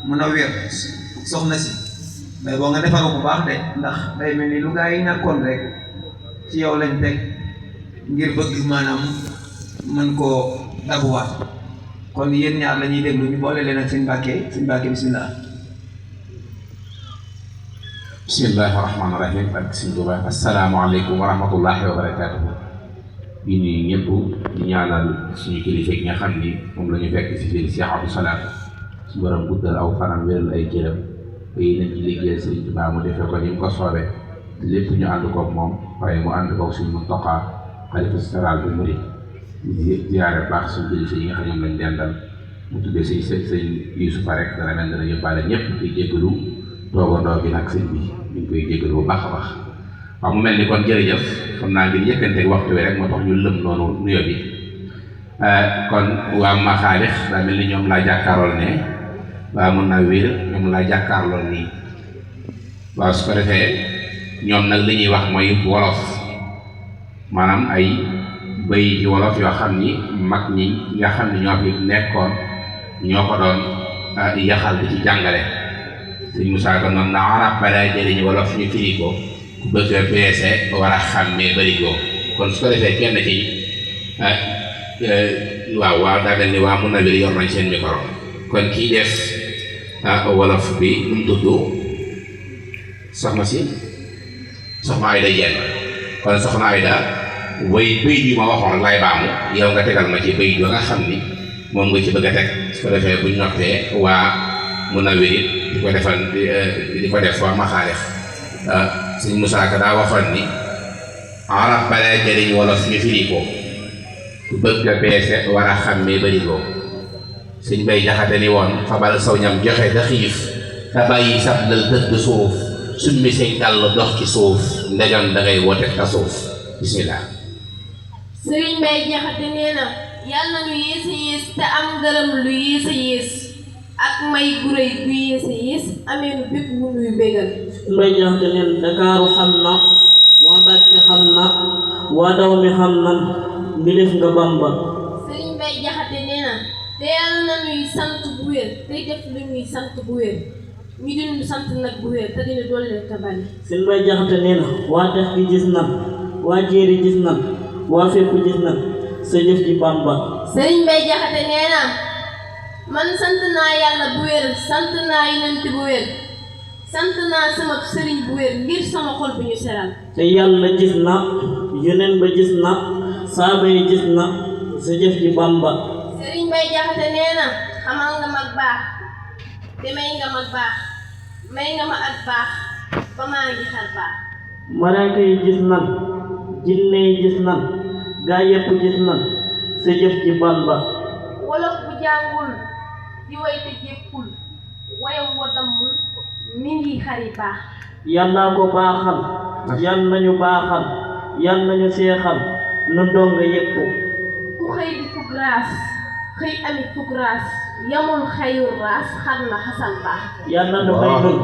mën a wér soxna si mais boo nga defaru bu baax de ndax day mel ni lu gaa yi ñàkkoon rek ci yow lañ teg ngir bëgg maanaam mën koo dabuwaat kon yéen ñaar la ñuy déglu ñu boole leen ak sëñ Mbàkke bismillah. bismillahi rahmaani rahim ak sëñ Tuubaa asalaamaaleykum wa rahmatullahi wa barakaatuhu. di nuyu ñëpp di ñaanal suñu kilifa gi nga xam ni moom la ñu fekk si biir Cheikh Abdou Salam su borom guddal aw fanam wéral ay jërëm ba nañ ci liggéeyal sëriñ Tuubaa mu defee ko ni mu ko soobee lépp ñu ànd koog moom waaye mu ànd koog suñu Muntaxa xalifa général bu murid di ziyaare baax suñu kilifa yi nga xam ñoom lañ dendal mu tuddee sëñ Yuusufa rek dana mel dana yóbbaale ñëpp di jéggalu toogandoo bi nag sëñ bi ñu ngi koy jéggalu bu baax a baax. waaw mu mel ni kon jërëjëf xam naa ngir yëkkanteeg waxtu wi rek moo tax ñu lëm noonu nuyoo bi kon waa Maxaalix daa mel ni ñoom laa jàkkaarool ne waa mun naa wér ñoom laa jàkkaarlool nii waaw su ko defee ñoom nag li ñuy wax mooy wolof maanaam ay bëy ci wolof yoo xam ni mag ñi nga xam ni ñoo fi nekkoon ñoo ko doon yaxal di ci jàngale sëñ Musaa Ka noonu na arab balaa jëriñu wolof ñu firi ko ku bëgg a peese war a xàmmee barigo kon su ko defee kenn ci waaw daa mel ni waa mun na wér yor nañ seen micro kon kii def wolof bi nu mu tudd soxna Ayda Jenn kon soxna Ayda way bëy bi ma waxoon rek laay baamu yow nga tegal ma ci bëy bi nga xam ni moom nga ci bëgg a teg su ko defee buñ noppee waa mun na wér di ko defal di ko def waa Maxaalix sëñ Musaa Ka daa waxoon ni arab balaa jëriñ wolof ñu firi ko ku bëgg a peese war a xàmmee barigo sëñ Bay Jaxate ni woon fabal saw ñam joxe da xiif te bàyyi sab lal tëdd suuf summi say dàll dox ci suuf ndegam da ngay woote ka suuf bismillah. sëriñ Bay Jaxate nee na yàlla na ñu yées a yées te am ngërëm lu yées a yées ak may gu rëy gu yées a yées amee nu bépp bu nuy bégal. Mbay Jaxate neen Dakaaru xam na waa Mbàkke xam na waa daw mi xam nan mbindéef nga Bamba. sëriñ Mbay Jaxate nee na te yàlla na ñuy sant bu wér tey def lu ñuy sant bu wér ñu dinu sant nag bu wér te dina doole te bari. sëriñ Mbay Jaxate nee na waa dex gi gis nan waa jéeri gis nan waa fépp gis nan sa jëf ji Bamba. sëriñ Mbay Jaxate nee na man sant naa yàlla bu wér sant naa yonent bu wér sant naa sama sëriñ bu wér ngir sama xol bu ñu seral. te yàlla gis na yonent ba gis na saaba yi gis na sa jëf ji Bamba. sëriñ Mbay Jaxate nee na xamal nga mag baax te may nga mag baax may nga ma ak baax ba maa ngi xar baax. malaaka yi gis nan jinne yi gis nan gaa yépp gis nan sa jëf ji Bamba. wolof bu jàngul di way te jéppul wayam wa dammul mi ngi xari baax. yàllaa ko baaxal yal nañu baaxal yal nañu seexal nu donga yépp. ku xëy di fukk raas xëy amit fukk raas yamul xayul raas xar na xasan baax. yal na nu may nun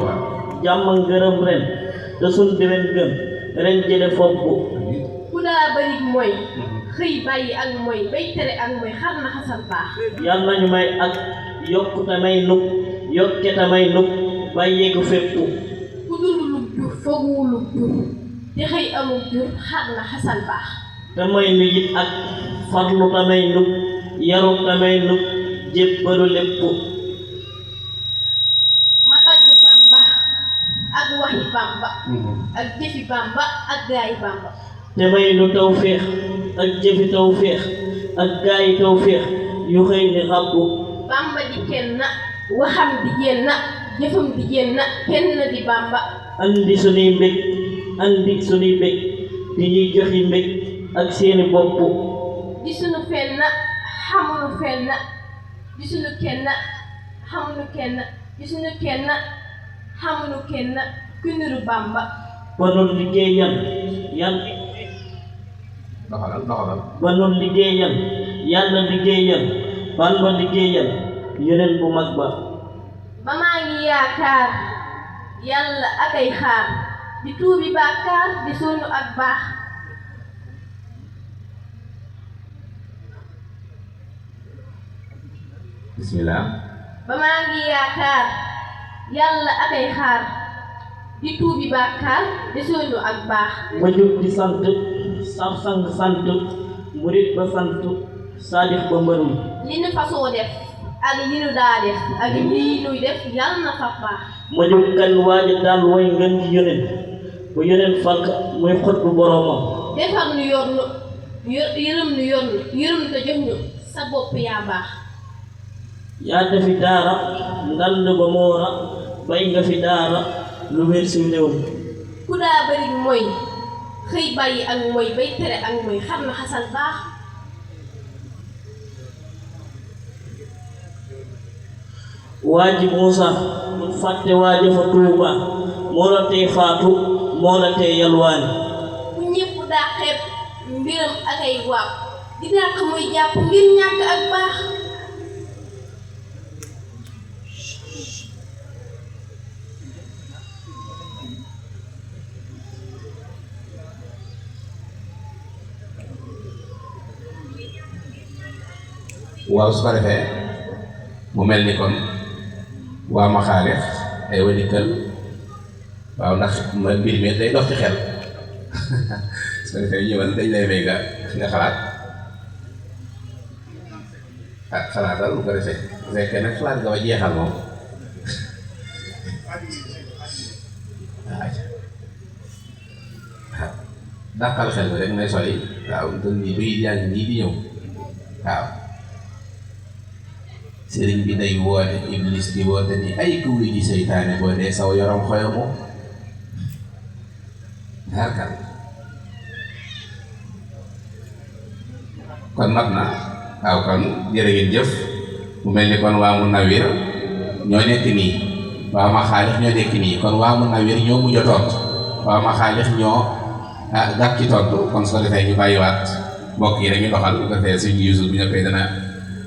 jàmm ngërëm ren te sun déwén gën ren jële fopp. ku daa bari mooy xëy bàyyi ak mooy bay tere ak mooy xar na xasan baax. yal nañu may ak yokkute may nuk yokkete may nuk bay yegg fépp. ku dund lu jur foogu lu jur te xëy amul jur xar na xasan baax. te may nu it ak farlu te may nuk yaru te may nuk jébbalu lépp. ma tagg Bamba ak waxi Bamba ak jëfi Bamba ak gaayi Bamba. te may nu tawféex ak jëfi tawféex ak gaayi tawféex yu xëy ni xabbu. Bamba di kenn waxam di jenn jëfam di jenn kenn di Bamba. andi sunuy mbég andi sunuy mbég di ñuy joxi mbég ak seeni bopp. di sunu fenn xamunu fenn di sunu kenn xamunu kenn di sunu kenn xamunu kenn ku niru Bamba. ba noon liggéeyal yan ba noon liggéeyal yàlla liggéeyal Bamba liggéeyal yeneen bu mag ba. ba maa ngi yaakaar yàlla akay xaar di tuubi bàkkaar di sunu ak baax. bismillah ba maa ngi yaakaar yàlla akay xaar di tuubi bàkkaar desoonu ak baax ma jóg di sant sab sang sant murit ba sant saadix ba mbërum li nu fasoo def ak li nu daa def ak lii nuy def yàlla na fa baax ma jóg kan waaja daan way ngeen ci yóneen ba yóneen falk muy xot bu boroomam defar nu yor nu yërëm nu yor nu yërëm te jox nu sa bopp yaa baax yaa defi daara ndand ba moora bay nga fi daara lu wér si réew ku daa bari mooy xëy bàyyi ak mooy bay tere ak mooy xam na xasal baax waaji Muusa mu fàtte waaja fa Tuuba moo la tey faatu moo la tey yalwaani ku ñépp daa xeeb mbiram ak ay waaw di dàq muy jàpp ngir ñàkk ak baax waaw su ko defee mu mel ni kon waa Maxaalix ay wadikkal waaw ndax mbir mi day dox ci xel su ko defee ñëwal dañ lay may nga xalaat xalaatal bu ko defee bu fekkee nag xalaat nga ba jeexal moom dàqal xel bi rek may sori waaw dën nii bay yaa ngi nii di ñëw waaw sëriñ bi day woote iblis di woote ni ay ku wuy ji seytaane boo dee saw yorom xoyomu harkal kon mat na waaw kon jërë ngeen jëf mu mel ni kon waa Munawwir ñoo nekk nii waa Maxaalix ñoo nekk nii kon waa Munawwir ñoo mujj a tontu waa Maxaalix ñoo gàtt ci tontu kon su ko defee ñu bàyyiwaat mbokk yi dañuy doxal bu ko defee suñu Yuusuf bu ñëppee dana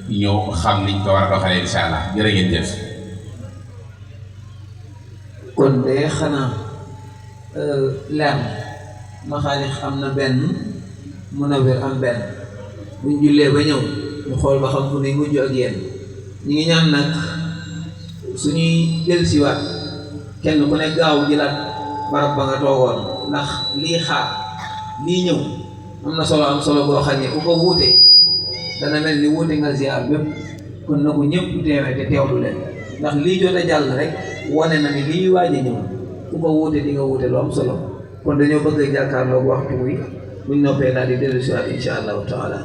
ñëw xam niñ ko war a doxalee incha allah jërë ngeen jëf. kon de xanaa leer na Maxaalix am na benn Munawwir am benn buñ jullee ba ñëw ñu xool ba xam fu ne mujj ak yéen ñi ngi ñaan nag suñuy dellusiwaat kenn ku ne gaaw jëlaat barab ba nga toogoon ndax lii xaar lii ñëw am na solo am solo boo xam ne ku ko wuute dana mel ni wuute nga ziar bépp kon na ko ñëpp teewee te teewlu leen ndax lii jot a jàll rek wane na ni lii waaj a ñëw ku ko wuute di nga wuute lu am solo kon dañoo bëgg a jàkkaarloog waxtu wi buñ noppee daal di dellusiwaat incha allahu taala